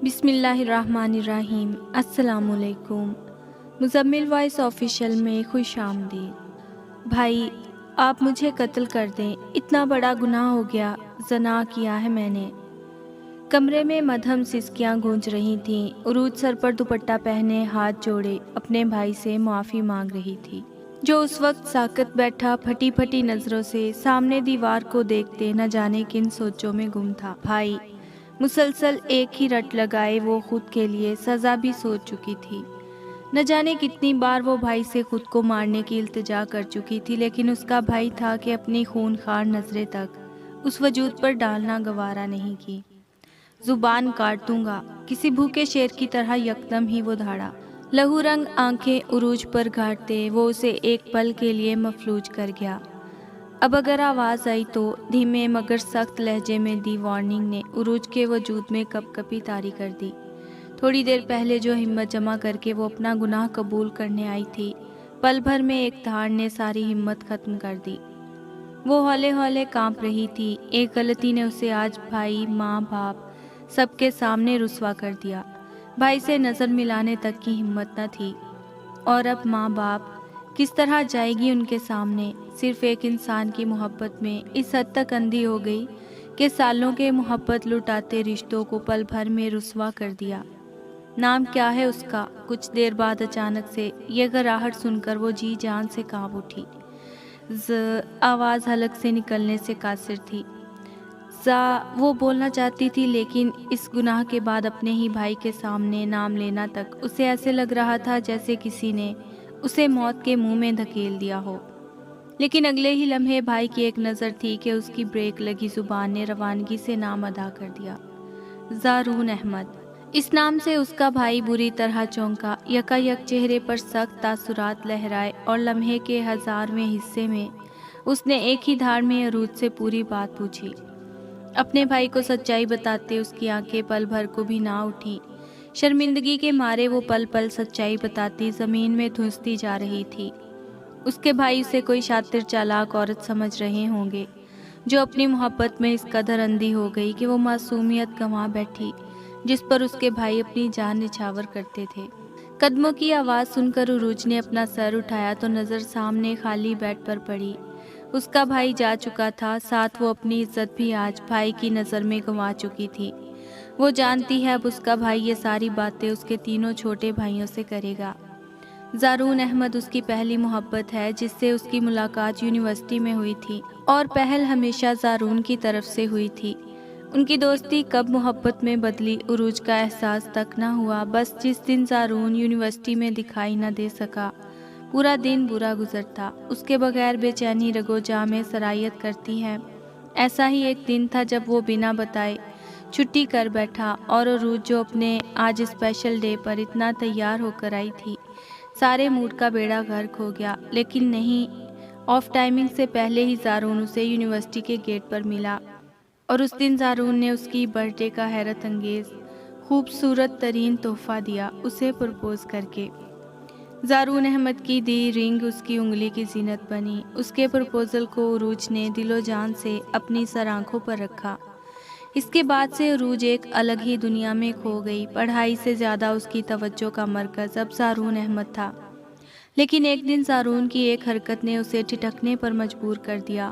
بسم اللہ الرحمن الرحیم۔ السلام علیکم۔ مزمل وائس آفیشیل میں خوش آمدید۔ بھائی، آپ مجھے قتل کر دیں، اتنا بڑا گناہ ہو گیا، زنا کیا ہے میں نے۔ کمرے میں مدھم سسکیاں گونج رہی تھیں۔ عروج سر پر دوپٹہ پہنے ہاتھ جوڑے اپنے بھائی سے معافی مانگ رہی تھی، جو اس وقت ساکت بیٹھا پھٹی پھٹی نظروں سے سامنے دیوار کو دیکھتے نہ جانے کن سوچوں میں گم تھا۔ بھائی، مسلسل ایک ہی رٹ لگائے وہ خود کے لیے سزا بھی سوچ چکی تھی۔ نہ جانے کتنی بار وہ بھائی سے خود کو مارنے کی التجا کر چکی تھی، لیکن اس کا بھائی تھا کہ اپنی خونخوار نظریں تک اس وجود پر ڈالنا گوارا نہیں کی۔ زبان کاٹ دوں گا، کسی بھوکے شیر کی طرح یکدم ہی وہ دھاڑا۔ لہو رنگ آنکھیں عروج پر گھاٹتے وہ اسے ایک پل کے لیے مفلوج کر گیا۔ اب اگر آواز آئی تو دھیمے مگر سخت لہجے میں دی وارننگ نے عروج کے وجود میں کپ کپی طاری کر دی۔ تھوڑی دیر پہلے جو ہمت جمع کر کے وہ اپنا گناہ قبول کرنے آئی تھی، پل بھر میں ایک دھاڑ نے ساری ہمت ختم کر دی۔ وہ ہولے ہولے کانپ رہی تھی۔ ایک غلطی نے اسے آج بھائی، ماں، باپ سب کے سامنے رسوا کر دیا۔ بھائی سے نظر ملانے تک کی ہمت نہ تھی، اور اب ماں باپ کس طرح جائے گی ان کے سامنے؟ صرف ایک انسان کی محبت میں اس حد تک اندھی ہو گئی کہ سالوں کے محبت لٹاتے رشتوں کو پل بھر میں رسوا کر دیا۔ نام کیا ہے اس کا؟ کچھ دیر بعد اچانک سے یہ گراہٹ سن کر وہ جی جان سے کانپ اٹھی۔ آواز حلق سے نکلنے سے قاصر تھی۔ وہ بولنا چاہتی تھی، لیکن اس گناہ کے بعد اپنے ہی بھائی کے سامنے نام لینا تک اسے ایسے لگ رہا تھا جیسے کسی نے اسے موت کے منہ میں دھکیل دیا ہو۔ لیکن اگلے ہی لمحے بھائی کی ایک نظر تھی کہ اس کی بریک لگی زبان نے روانگی سے نام ادا کر دیا، زارون احمد۔ اس نام سے اس کا بھائی بری طرح چونکا، یکا یک چہرے پر سخت تاثرات لہرائے، اور لمحے کے 1000ویں حصے میں اس نے ایک ہی دھاڑ میں عروج سے پوری بات پوچھی۔ اپنے بھائی کو سچائی بتاتے اس کی آنکھیں پل بھر کو بھی نہ اٹھیں۔ شرمندگی کے مارے وہ پل پل سچائی بتاتی زمین میں دھنستی جا رہی تھی۔ اس کے بھائی اسے کوئی شاطر چالاک عورت سمجھ رہے ہوں گے، جو اپنی محبت میں اس قدر اندھی ہو گئی کہ وہ معصومیت گنوا بیٹھی جس پر اس کے بھائی اپنی جان نچھاور کرتے تھے۔ قدموں کی آواز سن کر عروج نے اپنا سر اٹھایا تو نظر سامنے خالی بیڈ پر پڑی۔ اس کا بھائی جا چکا تھا، ساتھ وہ اپنی عزت بھی آج بھائی کی نظر میں گنوا چکی تھی۔ وہ جانتی ہے اب اس کا بھائی یہ ساری باتیں اس کے تینوں چھوٹے بھائیوں سے کرے گا۔ زارون احمد اس کی پہلی محبت ہے، جس سے اس کی ملاقات یونیورسٹی میں ہوئی تھی، اور پہل ہمیشہ زارون کی طرف سے ہوئی تھی۔ ان کی دوستی کب محبت میں بدلی عروج کا احساس تک نہ ہوا۔ بس جس دن زارون یونیورسٹی میں دکھائی نہ دے سکا، پورا دن برا گزرتا، اس کے بغیر بے چینی رگو جاں میں سرایت کرتی ہے۔ ایسا ہی ایک دن تھا جب وہ بنا بتائے چھٹی کر بیٹھا، اور عروج جو اپنے آج اسپیشل ڈے پر اتنا تیار ہو کر آئی تھی، سارے موڈ کا بیڑا غرق ہو گیا۔ لیکن نہیں، آف ٹائمنگ سے پہلے ہی زارون اسے یونیورسٹی کے گیٹ پر ملا، اور اس دن زارون نے اس کی برتھ ڈے کا حیرت انگیز خوبصورت ترین تحفہ دیا، اسے پرپوز کر کے۔ زارون احمد کی دی رنگ اس کی انگلی کی زینت بنی۔ اس کے پرپوزل کو عروج نے دل و جان سے اپنی سر آنکھوں پر رکھا۔ اس کے بعد سے عروج ایک الگ ہی دنیا میں کھو گئی۔ پڑھائی سے زیادہ اس کی توجہ کا مرکز اب زارون احمد تھا۔ لیکن ایک دن زارون کی ایک حرکت نے اسے ٹھٹکنے پر مجبور کر دیا۔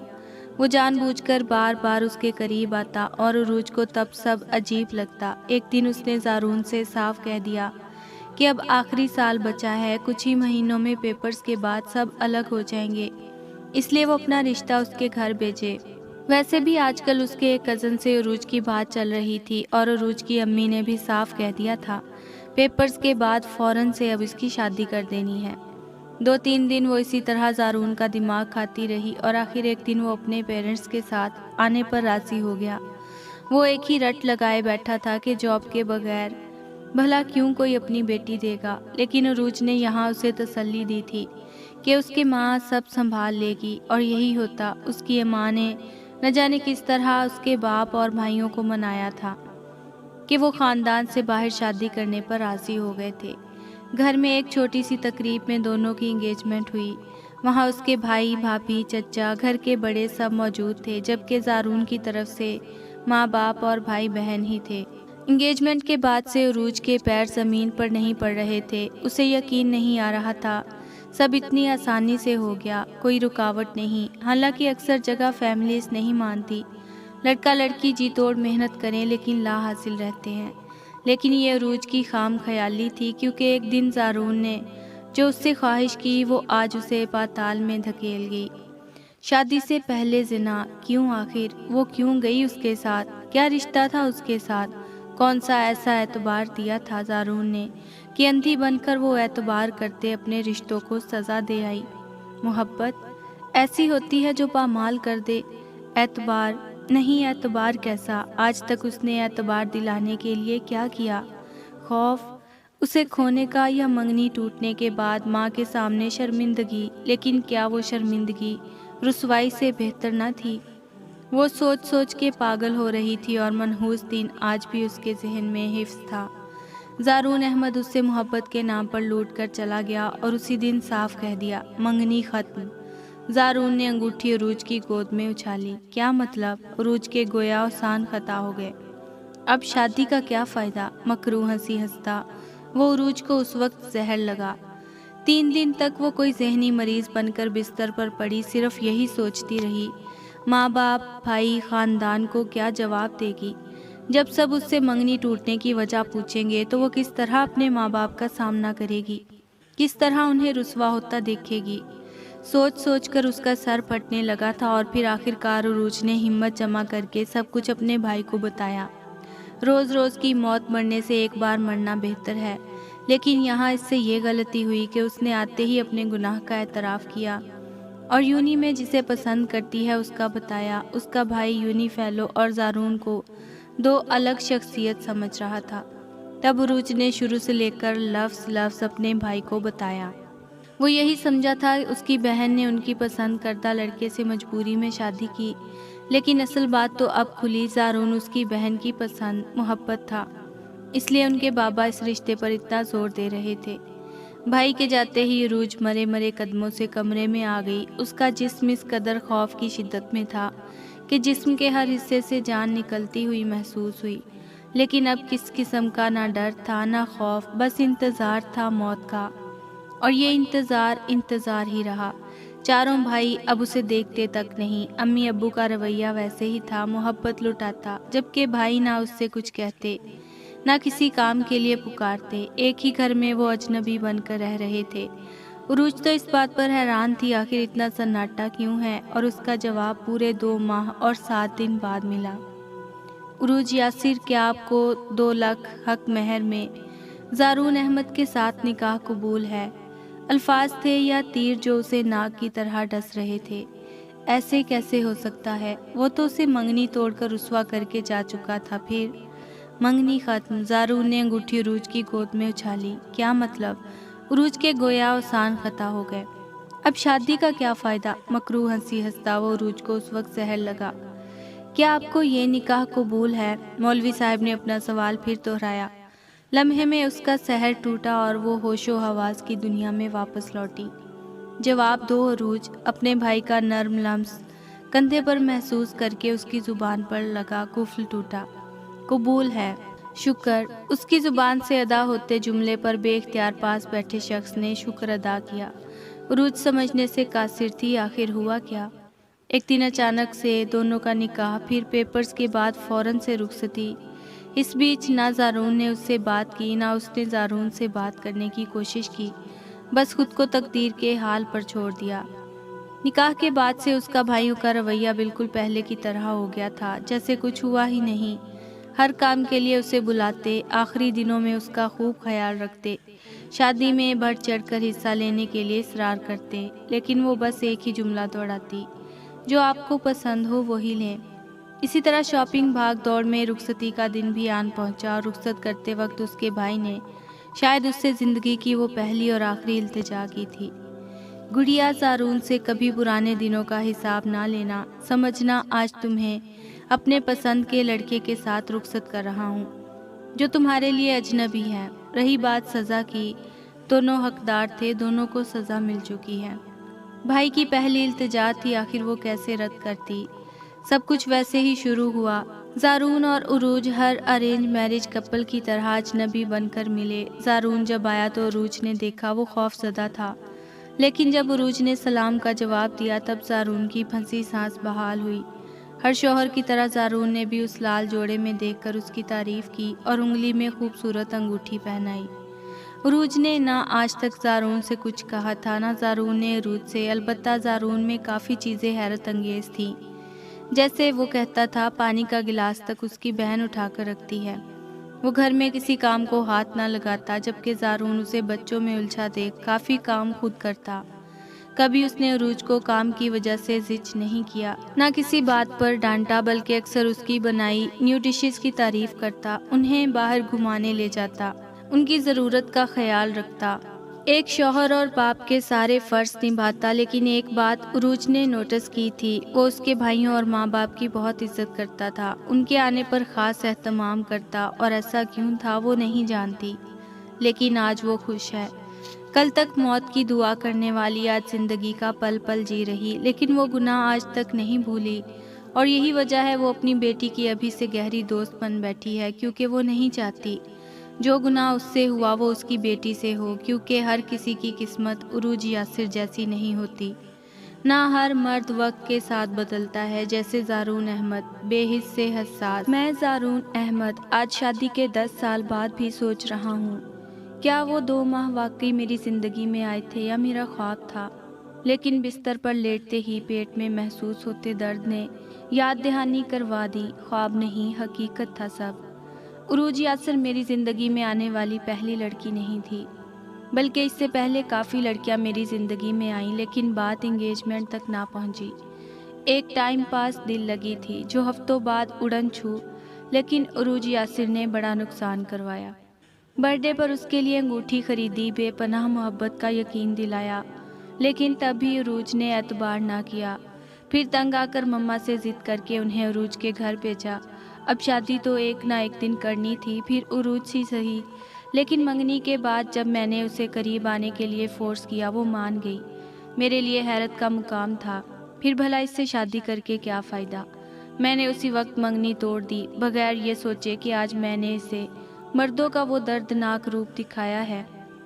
وہ جان بوجھ کر بار بار اس کے قریب آتا، اور عروج کو تب سب عجیب لگتا۔ ایک دن اس نے زارون سے صاف کہہ دیا کہ اب آخری سال بچا ہے، کچھ ہی مہینوں میں پیپرز کے بعد سب الگ ہو جائیں گے، اس لیے وہ اپنا رشتہ اس کے گھر بھیجے۔ ویسے بھی آج کل اس کے ایک کزن سے عروج کی بات چل رہی تھی، اور عروج کی امی نے بھی صاف کہہ دیا تھا پیپرز کے بعد فوراً سے اب اس کی شادی کر دینی ہے۔ 2-3 دن وہ اسی طرح زارون کا دماغ کھاتی رہی، اور آخر ایک دن وہ اپنے پیرنٹس کے ساتھ آنے پر راضی ہو گیا۔ وہ ایک ہی رٹ لگائے بیٹھا تھا کہ جاب کے بغیر بھلا کیوں کوئی اپنی بیٹی دے گا، لیکن عروج نے یہاں اسے تسلی دی تھی کہ اس کی ماں سب سنبھال لے گی، اور یہی ہوتا۔ اس کی ماں نے نہ جانے کس طرح اس کے باپ اور بھائیوں کو منایا تھا کہ وہ خاندان سے باہر شادی کرنے پر راضی ہو گئے تھے۔ گھر میں ایک چھوٹی سی تقریب میں دونوں کی انگیجمنٹ ہوئی۔ وہاں اس کے بھائی، بھابھی، چچا، گھر کے بڑے سب موجود تھے، جبکہ زارون کی طرف سے ماں باپ اور بھائی بہن ہی تھے۔ انگیجمنٹ کے بعد سے عروج کے پیر زمین پر نہیں پڑ رہے تھے۔ اسے یقین نہیں آ رہا تھا سب اتنی آسانی سے ہو گیا، کوئی رکاوٹ نہیں۔ حالانکہ اکثر جگہ فیملیز نہیں مانتی، لڑکا لڑکی جی توڑ محنت کریں لیکن لا حاصل رہتے ہیں، لیکن یہ عروج کی خام خیالی تھی، کیونکہ ایک دن زارون نے جو اس سے خواہش کی وہ آج اسے پاتال میں دھکیل گئی۔ شادی سے پہلے زنا، کیوں؟ آخر وہ کیوں گئی اس کے ساتھ؟ کیا رشتہ تھا اس کے ساتھ؟ کون سا ایسا اعتبار دیا تھا زارون نے کہ اندھی بن کر وہ اعتبار کرتے اپنے رشتوں کو سزا دے آئی؟ محبت ایسی ہوتی ہے جو پامال کر دے۔ اعتبار نہیں، اعتبار کیسا؟ آج تک اس نے اعتبار دلانے کے لیے کیا کیا؟ خوف اسے کھونے کا یا منگنی ٹوٹنے کے بعد ماں کے سامنے شرمندگی؟ لیکن کیا وہ شرمندگی رسوائی سے بہتر نہ تھی؟ وہ سوچ سوچ کے پاگل ہو رہی تھی اور منحوس دن آج بھی اس کے ذہن میں حفظ تھا۔ زارون احمد اس سے محبت کے نام پر لوٹ کر چلا گیا اور اسی دن صاف کہہ دیا، منگنی ختم۔ زارون نے انگوٹھی عروج کی گود میں اچھالی۔ کیا مطلب؟ عروج کے گویا احسان خطا ہو گئے۔ اب شادی کا کیا فائدہ؟ مکروہ ہنسی ہنستا وہ عروج کو اس وقت زہر لگا۔ 3 دن تک وہ کوئی ذہنی مریض بن کر بستر پر پڑی صرف یہی سوچتی رہی، ماں باپ، بھائی، خاندان کو کیا جواب دے گی؟ جب سب اس سے منگنی ٹوٹنے کی وجہ پوچھیں گے تو وہ کس طرح اپنے ماں باپ کا سامنا کرے گی؟ کس طرح انہیں رسوا ہوتا دیکھے گی؟ سوچ سوچ کر اس کا سر پھٹنے لگا تھا اور پھر آخر کار عروج نے ہمت جمع کر کے سب کچھ اپنے بھائی کو بتایا۔ روز روز کی موت مرنے سے ایک بار مرنا بہتر ہے، لیکن یہاں اس سے یہ غلطی ہوئی کہ اس نے آتے ہی اپنے گناہ کا اعتراف کیا اور یونی میں جسے پسند کرتی ہے اس کا بتایا۔ اس کا بھائی یونی فیلو اور زارون کو 2 الگ شخصیت سمجھ رہا تھا۔ تب عروج نے شروع سے لے کر لفظ اپنے بھائی کو بتایا۔ وہ یہی سمجھا تھا اس کی بہن نے ان کی پسند کردہ لڑکے سے مجبوری میں شادی کی، لیکن اصل بات تو اب کھلی۔ زارون اس کی بہن کی پسند محبت تھا، اس لیے ان کے بابا اس رشتے پر اتنا زور دے رہے تھے۔ بھائی کے جاتے ہی عروج مرے مرے قدموں سے کمرے میں آ گئی۔ اس کا جسم اس قدر خوف کی شدت میں تھا کہ جسم کے ہر حصے سے جان نکلتی ہوئی محسوس ہوئی، لیکن اب کس قسم کا نہ ڈر تھا نہ خوف، بس انتظار تھا موت کا، اور یہ انتظار ہی رہا۔ چاروں بھائی اب اسے دیکھتے تک نہیں۔ امی ابو کا رویہ ویسے ہی تھا، محبت لٹاتا، جبکہ بھائی نہ اس سے کچھ کہتے نہ کسی کام کے لیے پکارتے۔ ایک ہی گھر میں وہ اجنبی بن کر رہ رہے تھے۔ عروج تو اس بات پر حیران تھی آخر اتنا سناٹا کیوں ہے، اور اس کا جواب پورے 2 ماہ اور 7 دن بعد ملا۔ عروج یاسر، کیا آپ کو 2 لاکھ حق مہر میں زارون احمد کے ساتھ نکاح قبول ہے؟ الفاظ تھے یا تیر جو اسے ناک کی طرح ڈس رہے تھے۔ ایسے کیسے ہو سکتا ہے؟ وہ تو اسے منگنی توڑ کر رسوا کر کے جا چکا تھا۔ پھر منگنی ختم۔ زارون نے انگوٹھی عروج کی گود میں اچھالی۔ کیا مطلب؟ عروج کے گویا احسان خطا ہو گئے۔ اب شادی کا کیا فائدہ؟ مکروہ ہنسی ہنستا وہ عروج کو اس وقت زہر لگا۔ کیا آپ کو یہ نکاح قبول ہے؟ مولوی صاحب نے اپنا سوال پھر دہرایا۔ لمحے میں اس کا سحر ٹوٹا اور وہ ہوش و حواس کی دنیا میں واپس لوٹی۔ جواب دو عروج، اپنے بھائی کا نرم لمس کندھے پر محسوس کر کے اس کی زبان پر لگا قفل ٹوٹا۔ قبول ہے۔ شکر۔ اس کی زبان سے ادا ہوتے جملے پر بے اختیار پاس بیٹھے شخص نے شکر ادا کیا۔ عروج سمجھنے سے قاصر تھی، آخر ہوا کیا؟ ایک دن اچانک سے دونوں کا نکاح، پھر پیپرز کے بعد فوراً سے رخصتی۔ اس بیچ نہ زارون نے اس سے بات کی نہ اس نے زارون سے بات کرنے کی کوشش کی، بس خود کو تقدیر کے حال پر چھوڑ دیا۔ نکاح کے بعد سے اس کا بھائیوں کا رویہ بالکل پہلے کی طرح ہو گیا تھا، جیسے کچھ ہوا ہی نہیں۔ ہر کام کے لیے اسے بلاتے، آخری دنوں میں اس کا خوب خیال رکھتے، شادی میں بڑھ چڑھ کر حصہ لینے کے لیے اصرار کرتے، لیکن وہ بس ایک ہی جملہ دوہراتی، جو آپ کو پسند ہو وہی لیں۔ اسی طرح شاپنگ بھاگ دوڑ میں رخصتی کا دن بھی آن پہنچا اور رخصت کرتے وقت اس کے بھائی نے شاید اس سے زندگی کی وہ پہلی اور آخری التجا کی تھی، گڑیا زارون سے کبھی پرانے دنوں کا حساب نہ لینا، سمجھنا آج تمہیں اپنے پسند کے لڑکے کے ساتھ رخصت کر رہا ہوں جو تمہارے لیے اجنبی ہے۔ رہی بات سزا کی، دونوں حقدار تھے، دونوں کو سزا مل چکی ہے۔ بھائی کی پہلی التجا تھی، آخر وہ کیسے رد کرتی؟ سب کچھ ویسے ہی شروع ہوا۔ زارون اور عروج ہر ارینج میرج کپل کی طرح اجنبی بن کر ملے۔ زارون جب آیا تو عروج نے دیکھا، وہ خوف زدہ تھا، لیکن جب عروج نے سلام کا جواب دیا تب زارون کی پھنسی سانس بحال ہوئی۔ ہر شوہر کی طرح زارون نے بھی اس لال جوڑے میں دیکھ کر اس کی تعریف کی اور انگلی میں خوبصورت انگوٹھی پہنائی۔ عروج نے نہ آج تک زارون سے کچھ کہا تھا، نہ زارون نے عروج سے، البتہ زارون میں کافی چیزیں حیرت انگیز تھیں۔ جیسے وہ کہتا تھا پانی کا گلاس تک اس کی بہن اٹھا کر رکھتی ہے۔ وہ گھر میں کسی کام کو ہاتھ نہ لگاتا، جبکہ زارون اسے بچوں میں الجھا دیکھ کافی کام خود کرتا۔ کبھی اس نے عروج کو کام کی وجہ سے زج نہیں کیا، نہ کسی بات پر ڈانٹا، بلکہ اکثر اس کی بنائی نیو ڈشز کی تعریف کرتا، انہیں باہر گھمانے لے جاتا، ان کی ضرورت کا خیال رکھتا، ایک شوہر اور باپ کے سارے فرض نبھاتا۔ لیکن ایک بات عروج نے نوٹس کی تھی، وہ اس کے بھائیوں اور ماں باپ کی بہت عزت کرتا تھا، ان کے آنے پر خاص اہتمام کرتا، اور ایسا کیوں تھا وہ نہیں جانتی، لیکن آج وہ خوش ہے۔ کل تک موت کی دعا کرنے والی آج زندگی کا پل پل جی رہی، لیکن وہ گناہ آج تک نہیں بھولی، اور یہی وجہ ہے وہ اپنی بیٹی کی ابھی سے گہری دوست بن بیٹھی ہے، کیونکہ وہ نہیں چاہتی جو گناہ اس سے ہوا وہ اس کی بیٹی سے ہو، کیونکہ ہر کسی کی قسمت عروج یاسر جیسی نہیں ہوتی، نہ ہر مرد وقت کے ساتھ بدلتا ہے، جیسے زارون احمد بے حس سے حساس۔ میں زارون احمد آج شادی کے 10 سال بعد بھی سوچ رہا ہوں، کیا وہ 2 ماہ واقعی میری زندگی میں آئے تھے یا میرا خواب تھا؟ لیکن بستر پر لیٹتے ہی پیٹ میں محسوس ہوتے درد نے یاد دہانی کروا دی، خواب نہیں حقیقت تھا سب۔ عروج یاسر میری زندگی میں آنے والی پہلی لڑکی نہیں تھی، بلکہ اس سے پہلے کافی لڑکیاں میری زندگی میں آئیں، لیکن بات انگیجمنٹ تک نہ پہنچی۔ ایک ٹائم پاس دل لگی تھی جو ہفتوں بعد اڑن چھو، لیکن عروج یاسر نے بڑا نقصان کروایا۔ برتھ ڈے پر اس کے لیے انگوٹھی خریدی، بے پناہ محبت کا یقین دلایا، لیکن تب بھی عروج نے اعتبار نہ کیا۔ پھر تنگ آ کر مما سے ضد کر کے انہیں عروج کے گھر بھیجا۔ اب شادی تو ایک نہ ایک دن کرنی تھی، پھر عروج سی صحیح، لیکن منگنی کے بعد جب میں نے اسے قریب آنے کے لیے فورس کیا وہ مان گئی۔ میرے لیے حیرت کا مقام تھا، پھر بھلا اس سے شادی کر کے کیا فائدہ؟ میں نے اسی وقت منگنی توڑ دی، بغیر یہ سوچے کہ آج میں نے اسے مردوں کا وہ دردناک روپ دکھایا ہے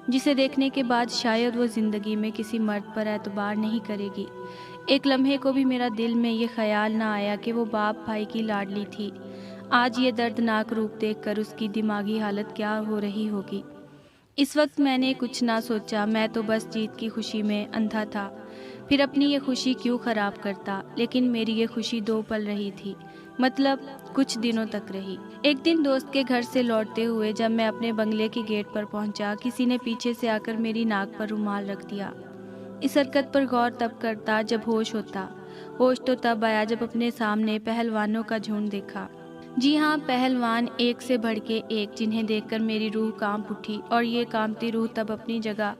جسے دیکھنے کے بعد شاید وہ زندگی میں کسی مرد پر اعتبار نہیں کرے گی۔ ایک لمحے کو بھی میرا دل میں یہ خیال نہ آیا کہ وہ باپ بھائی کی لاڈلی تھی۔ آج یہ دردناک روپ دیکھ کر اس کی دماغی حالت کیا ہو رہی ہوگی۔ اس وقت میں نے کچھ نہ سوچا، میں تو بس جیت کی خوشی میں اندھا تھا۔ پھر اپنی یہ خوشی کیوں خراب کرتا؟ لیکن میری یہ خوشی 2 پل رہی تھی، مطلب کچھ دنوں تک رہی۔ ایک دن دوست کے گھر سے لوٹتے ہوئے جب میں اپنے بنگلے کی گیٹ پر پہنچا، کسی نے پیچھے سے آ کر میری ناک پر رومال رکھ دیا۔ اس حرکت پر غور تب کرتا جب ہوش ہوتا۔ ہوش تو تب آیا جب اپنے سامنے پہلوانوں کا جھنڈ دیکھا۔ جی ہاں، پہلوان، ایک سے بڑھ کے ایک، جنہیں دیکھ کر میری روح کانپ اٹھی، اور یہ کانپتی روح تب اپنی جگہ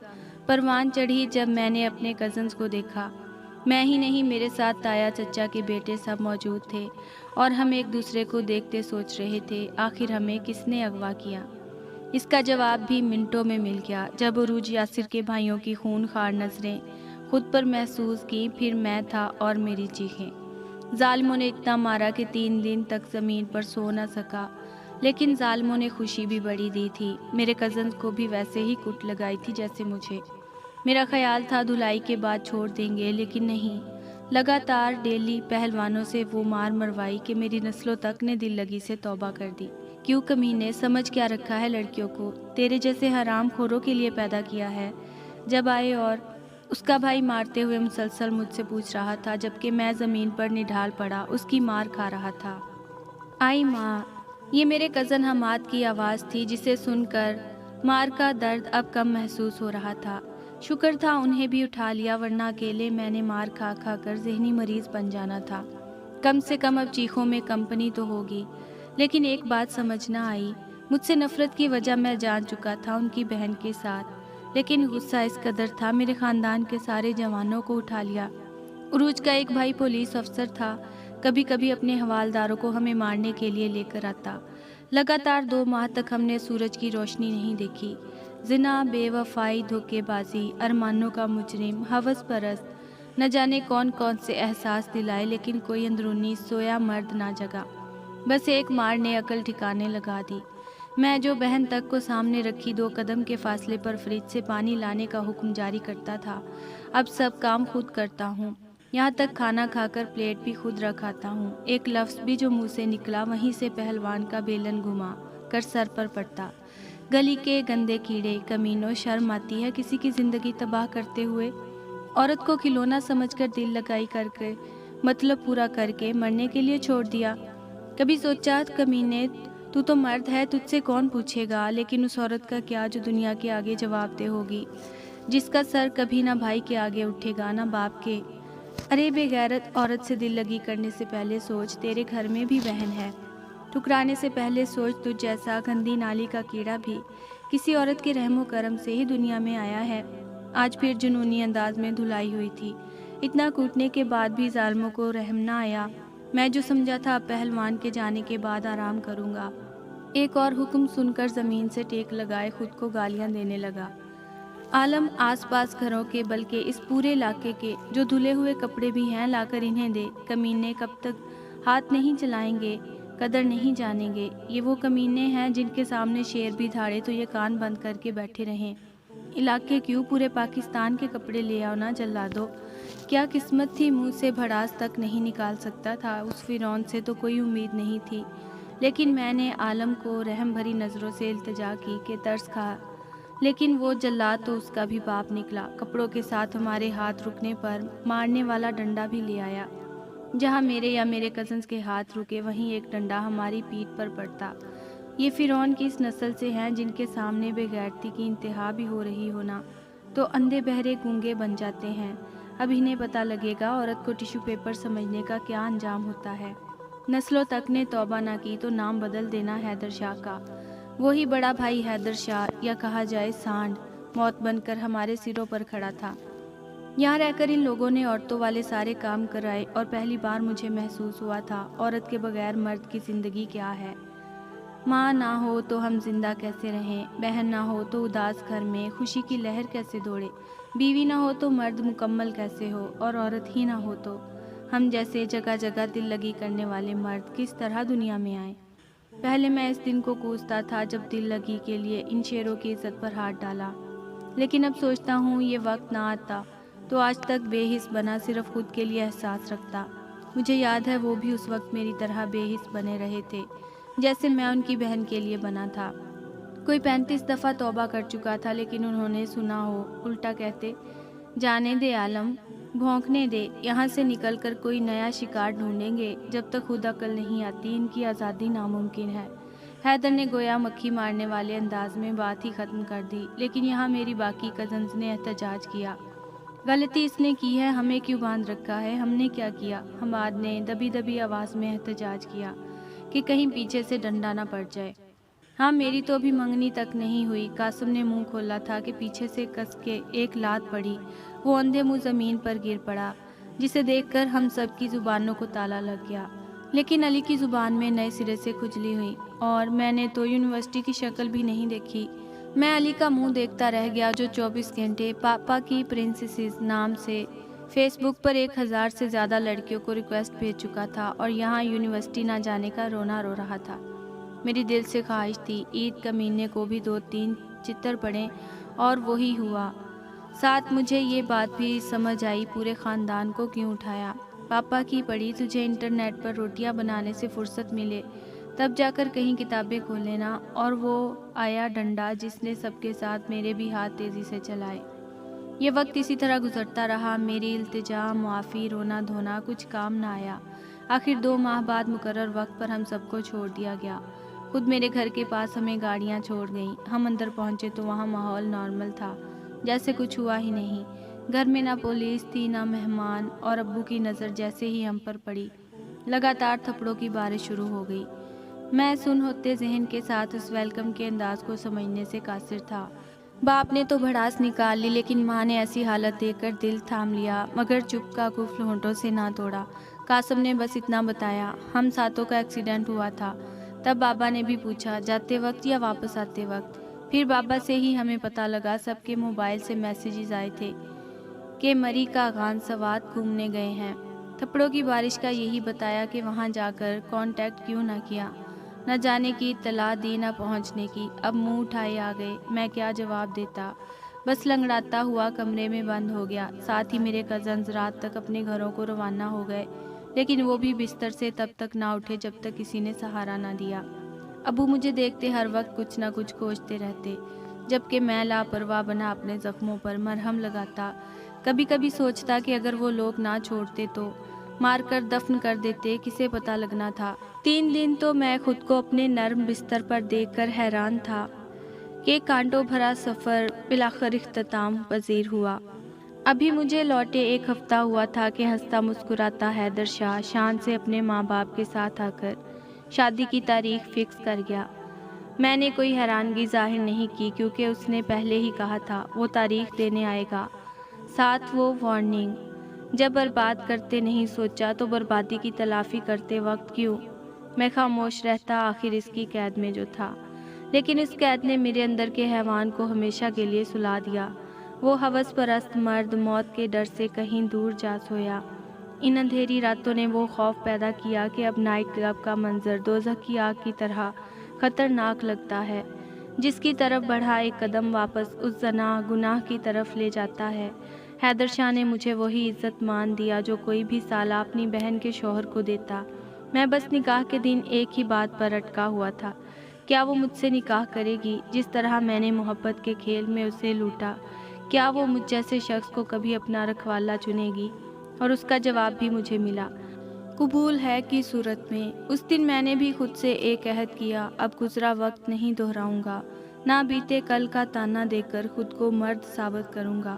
پروان چڑھی جب میں نے اپنے کزنز کو دیکھا۔ میں ہی نہیں، میرے ساتھ تایا چچا کے بیٹے سب موجود تھے، اور ہم ایک دوسرے کو دیکھتے سوچ رہے تھے آخر ہمیں کس نے اغوا کیا۔ اس کا جواب بھی منٹوں میں مل گیا جب عروج یاسر کے بھائیوں کی خون خوار نظریں خود پر محسوس کی، پھر میں تھا اور میری چیخیں۔ ظالموں نے اتنا مارا کہ 3 دن تک زمین پر سو نہ سکا، لیکن ظالموں نے خوشی بھی بڑی دی تھی۔ میرے کزنز کو بھی ویسے ہی کٹ لگائی تھی جیسے مجھے۔ میرا خیال تھا دھلائی کے بعد چھوڑ دیں گے، لیکن نہیں، لگاتار ڈیلی پہلوانوں سے وہ مار مروائی کہ میری نسلوں تک نے دل لگی سے توبہ کر دی۔ کیوں کمینے، سمجھ کیا رکھا ہے لڑکیوں کو؟ تیرے جیسے حرام خوروں کے لیے پیدا کیا ہے۔ جب آئے اور اس کا بھائی مارتے ہوئے مسلسل مجھ سے پوچھ رہا تھا، جبکہ میں زمین پر نڈھال پڑا اس کی مار کھا رہا تھا۔ آئی ماں، یہ میرے کزن حماد کی آواز تھی، جسے سن کر مار کا درد اب کم محسوس ہو رہا تھا۔ شکر تھا انہیں بھی اٹھا لیا، ورنہ اکیلے میں نے مار کھا کھا کر ذہنی مریض بن جانا تھا۔ کم سے کم اب چیخوں میں کمپنی تو ہوگی۔ لیکن ایک بات سمجھ نہ آئی، مجھ سے نفرت کی وجہ میں جان چکا تھا ان کی بہن کے ساتھ، لیکن غصہ اس قدر تھا میرے خاندان کے سارے جوانوں کو اٹھا لیا۔ عروج کا ایک بھائی پولیس افسر تھا، کبھی کبھی اپنے حوالداروں کو ہمیں مارنے کے لیے لے کر آتا۔ لگاتار 2 ماہ تک ہم نے سورج کی روشنی نہیں دیکھی۔ زنا، بے وفائی، دھوکے بازی، ارمانوں کا مجرم، ہوس پرست، نہ جانے کون کون سے احساس دلائے، لیکن کوئی اندرونی سویا مرد نہ جگا۔ بس ایک مار نے عقل ٹھکانے لگا دی۔ میں جو بہن تک کو سامنے رکھی 2 قدم کے فاصلے پر فریج سے پانی لانے کا حکم جاری کرتا تھا، اب سب کام خود کرتا ہوں، یہاں تک کھانا کھا کر پلیٹ بھی خود رکھاتا ہوں۔ ایک لفظ بھی جو منہ سے نکلا وہیں سے پہلوان کا بیلن گھما کر سر پر پڑتا۔ گلی کے گندے کیڑے، کمینوں، شرم آتی ہے کسی کی زندگی تباہ کرتے ہوئے؟ عورت کو کھلونا سمجھ کر دل لگائی کر کے مطلب پورا کر کے مرنے کے لیے چھوڑ دیا۔ کبھی سوچا کمینے تو مرد ہے، تجھ سے کون پوچھے گا؟ لیکن اس عورت کا کیا جو دنیا کے آگے جواب دہ ہوگی، جس کا سر کبھی نہ بھائی کے آگے اٹھے گا نہ باپ کے۔ ارے بے غیرت عورت سے دل لگی کرنے سے پہلے سوچ تیرے گھر میں بھی بہن ہے۔ ٹھکرانے سے پہلے سوچ تجھ جیسا گندی نالی کا کیڑا بھی کسی عورت کے رحم و کرم سے ہی دنیا میں آیا ہے۔ آج پھر جنونی انداز میں دھلائی ہوئی تھی۔ اتنا کوٹنے کے بعد بھی ظالموں کو رحم نہ آیا۔ میں جو سمجھا تھا اب پہلوان کے جانے کے بعد آرام کروں گا، ایک اور حکم سن کر زمین سے ٹیک لگائے خود کو گالیاں دینے لگا۔ عالم آس پاس گھروں کے بلکہ اس پورے علاقے کے جو دھلے ہوئے کپڑے بھی ہیں لا کر انہیں دے۔ کمینے کب تک ہاتھ نہیں چلائیں گے، قدر نہیں جانیں گے؟ یہ وہ کمینے ہیں جن کے سامنے شیر بھی دھاڑے تو یہ کان بند کر کے بیٹھے رہیں۔ علاقے کیوں پورے پاکستان کے کپڑے لے آؤ نا جلادو۔ کیا قسمت تھی، منہ سے بھڑاس تک نہیں نکال سکتا تھا۔ اس فرعون سے تو کوئی امید نہیں تھی، لیکن میں نے عالم کو رحم بھری نظروں سے التجا کی کہ ترس کھا، لیکن وہ جلاد تو اس کا بھی باپ نکلا۔ کپڑوں کے ساتھ ہمارے ہاتھ رکنے پر مارنے والا ڈنڈا بھی لے آیا۔ جہاں میرے یا میرے کزنز کے ہاتھ رکے وہیں ایک ڈنڈا ہماری پیٹھ پر پڑتا۔ یہ فرعون کی اس نسل سے ہیں جن کے سامنے بے غیرتی کی انتہا بھی ہو رہی ہونا تو اندھے بہرے گونگے بن جاتے ہیں۔ اب انہیں پتہ لگے گا عورت کو ٹیشو پیپر سمجھنے کا کیا انجام ہوتا ہے۔ نسلوں تک نے توبہ نہ کی تو نام بدل دینا حیدر شاہ کا، وہی بڑا بھائی حیدر شاہ، یا کہا جائے سانڈ، موت بن کر ہمارے سروں پر کھڑا تھا۔ یہاں رہ کر ان لوگوں نے عورتوں والے سارے کام کرائے اور پہلی بار مجھے محسوس ہوا تھا عورت کے بغیر مرد کی زندگی کیا ہے۔ ماں نہ ہو تو ہم زندہ کیسے رہیں، بہن نہ ہو تو اداس گھر میں خوشی کی لہر کیسے دوڑے، بیوی نہ ہو تو مرد مکمل کیسے ہو، اور عورت ہی نہ ہو تو ہم جیسے جگہ جگہ دل لگی کرنے والے مرد کس طرح دنیا میں آئیں۔ پہلے میں اس دن کو کوستا تھا جب دل لگی کے لیے ان شیروں کی عزت پر ہاتھ ڈالا، لیکن اب سوچتا ہوں یہ وقت نہ آتا تو آج تک بے حس بنا صرف خود کے لیے احساس رکھتا۔ مجھے یاد ہے وہ بھی اس وقت میری طرح بے حس بنے رہے تھے جیسے میں ان کی بہن کے لیے بنا تھا۔ کوئی 35 دفعہ توبہ کر چکا تھا لیکن انہوں نے سنا ہو الٹا کہتے، جانے دے عالم، بھونکنے دے، یہاں سے نکل کر کوئی نیا شکار ڈھونڈیں گے، جب تک خود عقل نہیں آتی ان کی آزادی ناممکن ہے۔ حیدر نے گویا مکھی مارنے والے انداز میں بات ہی ختم کر دی، لیکن یہاں میری باقی کزنز نے احتجاج کیا۔ غلطی اس نے کی ہے، ہمیں کیوں باندھ رکھا ہے، ہم نے کیا کیا؟ حماد نے دبی دبی آواز میں احتجاج کیا کہ کہیں پیچھے سے ڈنڈا نہ پڑ جائے۔ ہاں میری تو ابھی منگنی تک نہیں ہوئی۔ قاسم نے منہ کھولا تھا کہ پیچھے سے کس کے ایک لات پڑی، وہ اندھے منہ زمین پر گر پڑا، جسے دیکھ کر ہم سب کی زبانوں کو تالا لگ گیا۔ لیکن علی کی زبان میں نئے سرے سے کھجلی ہوئی، اور میں نے تو یونیورسٹی کی شکل بھی نہیں دیکھی۔ میں علی کا منہ دیکھتا رہ گیا جو 24 گھنٹے پاپا کی پرنسسز نام سے فیس بک پر 1000 سے زیادہ لڑکیوں کو ریکویسٹ بھیج چکا تھا اور یہاں یونیورسٹی نہ جانے کا رونا رو رہا تھا۔ میری دل سے خواہش تھی عید کمینے کو بھی 2-3 چتر پڑیں، اور وہی ہوا۔ ساتھ مجھے یہ بات بھی سمجھ آئی پورے خاندان کو کیوں اٹھایا۔ پاپا کی پڑھی تجھے انٹرنیٹ پر روٹیاں بنانے سے فرصت ملے تب جا کر کہیں کتابیں کھول لینا، اور وہ آیا ڈنڈا جس نے سب کے ساتھ میرے بھی ہاتھ تیزی سے چلائے۔ یہ وقت اسی طرح گزرتا رہا، میری التجا، معافی، رونا دھونا کچھ کام نہ آیا۔ آخر 2 ماہ بعد مقرر وقت پر ہم سب کو چھوڑ دیا گیا۔ خود میرے گھر کے پاس ہمیں گاڑیاں چھوڑ گئیں۔ ہم اندر پہنچے تو وہاں ماحول نارمل تھا، جیسے کچھ ہوا ہی نہیں۔ گھر میں نہ پولیس تھی نہ مہمان، اور ابو کی نظر جیسے ہی ہم پر پڑی لگاتار تھپڑوں کی بارش شروع ہو گئی۔ میں سن ہوتے ذہن کے ساتھ اس ویلکم کے انداز کو سمجھنے سے قاصر تھا۔ باپ نے تو بھڑاس نکال لی، لیکن ماں نے ایسی حالت دیکھ کر دل تھام لیا، مگر چپ کا قفل ہونٹوں سے نہ توڑا۔ قاسم نے بس اتنا بتایا، ہم ساتوں کا ایکسیڈنٹ ہوا تھا۔ تب بابا نے بھی پوچھا، جاتے وقت یا واپس آتے وقت؟ پھر بابا سے ہی ہمیں پتہ لگا، سب کے موبائل سے میسیجز آئے تھے کہ مری کا غان سوات گھومنے گئے ہیں۔ تھپڑوں کی بارش کا یہی بتایا کہ وہاں جا کر کانٹیکٹ کیوں نہ کیا، نہ جانے کی اطلاع دی نہ پہنچنے کی۔ اب منہ اٹھائے آ گئے، میں کیا جواب دیتا؟ بس لنگڑاتا ہوا کمرے میں بند ہو گیا۔ ساتھ ہی میرے کزنز رات تک اپنے گھروں کو روانہ ہو گئے، لیکن وہ بھی بستر سے تب تک نہ اٹھے جب تک کسی نے سہارا نہ دیا۔ ابو مجھے دیکھتے ہر وقت کچھ نہ کچھ کھوجتے رہتے، جبکہ میں لاپرواہ بنا اپنے زخموں پر مرہم لگاتا۔ کبھی کبھی سوچتا کہ اگر وہ لوگ نہ چھوڑتے تو مار کر دفن کر دیتے، کسے پتہ لگنا تھا۔ 3 دن تو میں خود کو اپنے نرم بستر پر دیکھ کر حیران تھا کہ کانٹوں بھرا سفر بالآخر اختتام پذیر ہوا۔ ابھی مجھے لوٹے 1 ہفتہ ہوا تھا کہ ہنستا مسکراتا حیدر شاہ شان سے اپنے ماں باپ کے ساتھ آ کر شادی کی تاریخ فکس کر گیا۔ میں نے کوئی حیرانگی ظاہر نہیں کی، کیونکہ اس نے پہلے ہی کہا تھا وہ تاریخ دینے آئے گا، ساتھ وہ وارننگ۔ جب برباد کرتے نہیں سوچا تو بربادی کی تلافی کرتے وقت کیوں؟ میں خاموش رہتا، آخر اس کی قید میں جو تھا، لیکن اس قید نے میرے اندر کے حیوان کو ہمیشہ کے لیے سلا دیا۔ وہ ہوس پرست مرد موت کے ڈر سے کہیں دور جا سویا۔ ان اندھیری راتوں نے وہ خوف پیدا کیا کہ اب نائٹ کلب کا منظر دوزخ کی آگ کی طرح خطرناک لگتا ہے، جس کی طرف بڑھا ایک قدم واپس اس زنا گناہ کی طرف لے جاتا ہے۔ حیدر شاہ نے مجھے وہی عزت مان دیا جو کوئی بھی سالہ اپنی بہن کے شوہر کو دیتا۔ میں بس نکاح کے دن ایک ہی بات پر اٹکا ہوا تھا، کیا وہ مجھ سے نکاح کرے گی جس طرح میں نے محبت کے کھیل میں اسے لوٹا؟ کیا وہ مجھ جیسے شخص کو کبھی اپنا رکھوالا چنے گی؟ اور اس کا جواب بھی مجھے ملا، قبول ہے کی صورت میں۔ اس دن میں نے بھی خود سے ایک عہد کیا، اب گزرا وقت نہیں دہراؤں گا، نہ بیتے کل کا تانا دے کر خود کو مرد ثابت کروں گا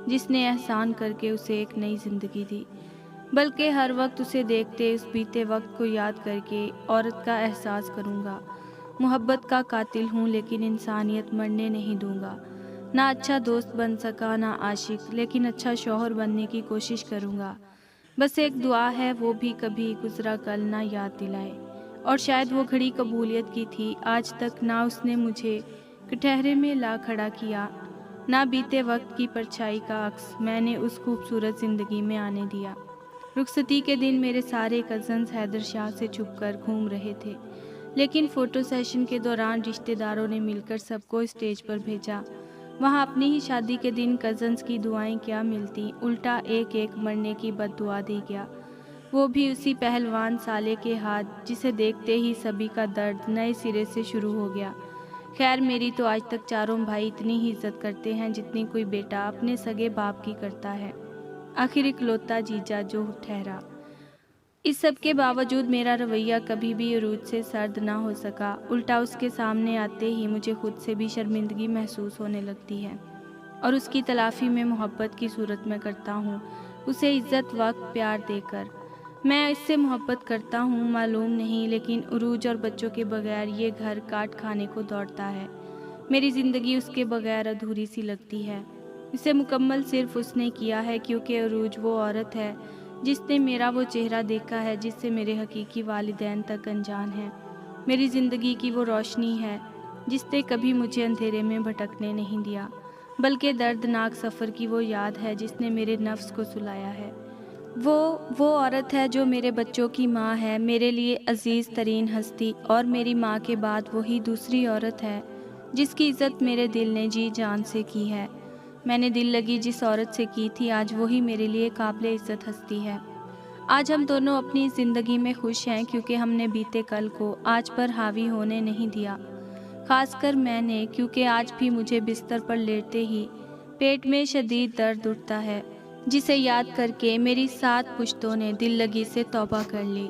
جس نے احسان کر کے اسے ایک نئی زندگی دی، بلکہ ہر وقت اسے دیکھتے اس بیتے وقت کو یاد کر کے عورت کا احساس کروں گا۔ محبت کا قاتل ہوں لیکن انسانیت مرنے نہیں دوں گا۔ نہ اچھا دوست بن سکا نہ عاشق، لیکن اچھا شوہر بننے کی کوشش کروں گا۔ بس ایک دعا ہے، وہ بھی کبھی گزرا کل نہ یاد دلائے۔ اور شاید وہ گھڑی قبولیت کی تھی۔ آج تک نہ اس نے مجھے کٹہرے میں لا کھڑا کیا، نہ بیتے وقت کی پرچھائی کا عکس میں نے اس خوبصورت زندگی میں آنے دیا۔ رخصتی کے دن میرے سارے کزنز حیدر شاہ سے چھپ کر گھوم رہے تھے، لیکن فوٹو سیشن کے دوران رشتہ داروں نے مل کر سب کو اسٹیج پر بھیجا۔ وہاں اپنی ہی شادی کے دن کزنز کی دعائیں کیا ملتی، الٹا ایک ایک مرنے کی بد دعا دی گیا، وہ بھی اسی پہلوان سالے کے ہاتھ، جسے دیکھتے ہی سبھی کا درد نئے سرے سے شروع ہو گیا۔ خیر میری تو آج تک چاروں بھائی اتنی ہی عزت کرتے ہیں جتنی کوئی بیٹا اپنے سگے باپ کی کرتا ہے، آخر اکلوتا جیجا جو ٹھہرا۔ اس سب کے باوجود میرا رویہ کبھی بھی عروج سے سرد نہ ہو سکا، الٹا اس کے سامنے آتے ہی مجھے خود سے بھی شرمندگی محسوس ہونے لگتی ہے، اور اس کی تلافی میں محبت کی صورت میں کرتا ہوں، اسے عزت وقت پیار دے کر۔ میں اس سے محبت کرتا ہوں معلوم نہیں، لیکن عروج اور بچوں کے بغیر یہ گھر کاٹ کھانے کو دوڑتا ہے۔ میری زندگی اس کے بغیر ادھوری سی لگتی ہے۔ اسے مکمل صرف اس نے کیا ہے کیونکہ عروج وہ عورت ہے جس نے میرا وہ چہرہ دیکھا ہے جس سے میرے حقیقی والدین تک انجان ہیں۔ میری زندگی کی وہ روشنی ہے جس نے کبھی مجھے اندھیرے میں بھٹکنے نہیں دیا، بلکہ دردناک سفر کی وہ یاد ہے جس نے میرے نفس کو سلایا ہے۔ وہ عورت ہے جو میرے بچوں کی ماں ہے، میرے لیے عزیز ترین ہستی، اور میری ماں کے بعد وہی دوسری عورت ہے جس کی عزت میرے دل نے جی جان سے کی ہے۔ میں نے دل لگی جس عورت سے کی تھی، آج وہی میرے لیے قابل عزت ہستی ہے۔ آج ہم دونوں اپنی زندگی میں خوش ہیں کیونکہ ہم نے بیتے کل کو آج پر حاوی ہونے نہیں دیا، خاص کر میں نے، کیونکہ آج بھی مجھے بستر پر لیٹتے ہی پیٹ میں شدید درد اٹھتا ہے، جسے یاد کر کے میری 7 پشتوں نے دل لگی سے توبہ کر لی۔